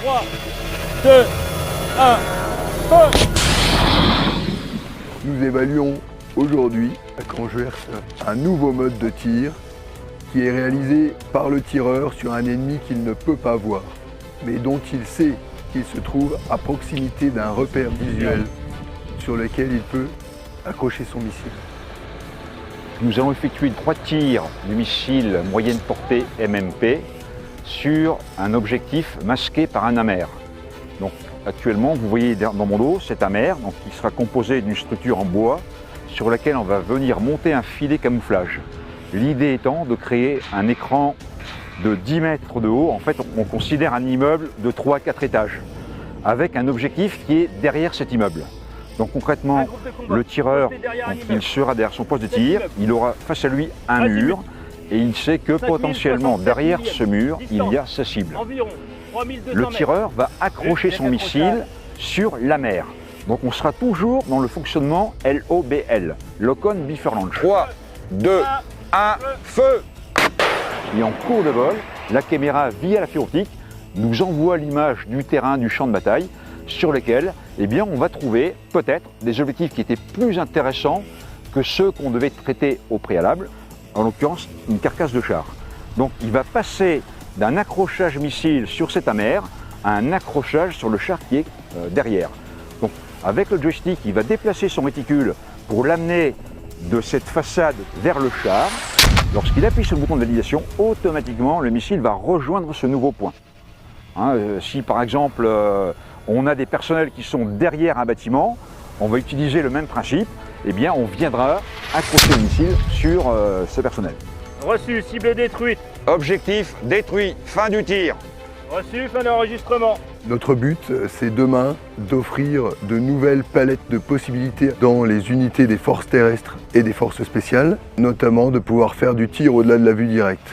3, 2, 1, feu! Nous évaluons aujourd'hui à Canjuers un nouveau mode de tir qui est réalisé par le tireur sur un ennemi qu'il ne peut pas voir, mais dont il sait qu'il se trouve à proximité d'un repère visuel sur lequel il peut accrocher son missile. Nous allons effectuer 3 tirs du missile moyenne portée MMP sur un objectif masqué par un amère. Donc actuellement, vous voyez dans mon dos cet amère qui sera composé d'une structure en bois sur laquelle on va venir monter un filet camouflage. L'idée étant de créer un écran de 10 mètres de haut. En fait, on considère un immeuble de 3 à 4 étages avec un objectif qui est derrière cet immeuble. Donc concrètement, le tireur, il sera derrière son poste de tir, il aura face à lui un mur et il sait que potentiellement derrière ce mur, il y a sa cible. Le tireur va accrocher son missile sur l'amère. Donc on sera toujours dans le fonctionnement LOBL, Lock On Before Launch. 3, 2, 1, feu! Et en cours de vol, la caméra via la fibre optique nous envoie l'image du terrain, du champ de bataille, sur lequel on va trouver peut-être des objectifs qui étaient plus intéressants que ceux qu'on devait traiter au préalable, en l'occurrence une carcasse de char. Donc il va passer d'un accrochage missile sur cette amère à un accrochage sur le char qui est derrière. Donc avec le joystick, il va déplacer son réticule pour l'amener de cette façade vers le char. Lorsqu'il appuie sur le bouton de validation, automatiquement le missile va rejoindre ce nouveau point. Si par exemple on a des personnels qui sont derrière un bâtiment, on va utiliser le même principe, on viendra accrocher le missile sur ce personnel. Reçu, cible détruite. Objectif détruit, fin du tir. Reçu, fin d'enregistrement. Notre but, c'est demain d'offrir de nouvelles palettes de possibilités dans les unités des forces terrestres et des forces spéciales, notamment de pouvoir faire du tir au-delà de la vue directe.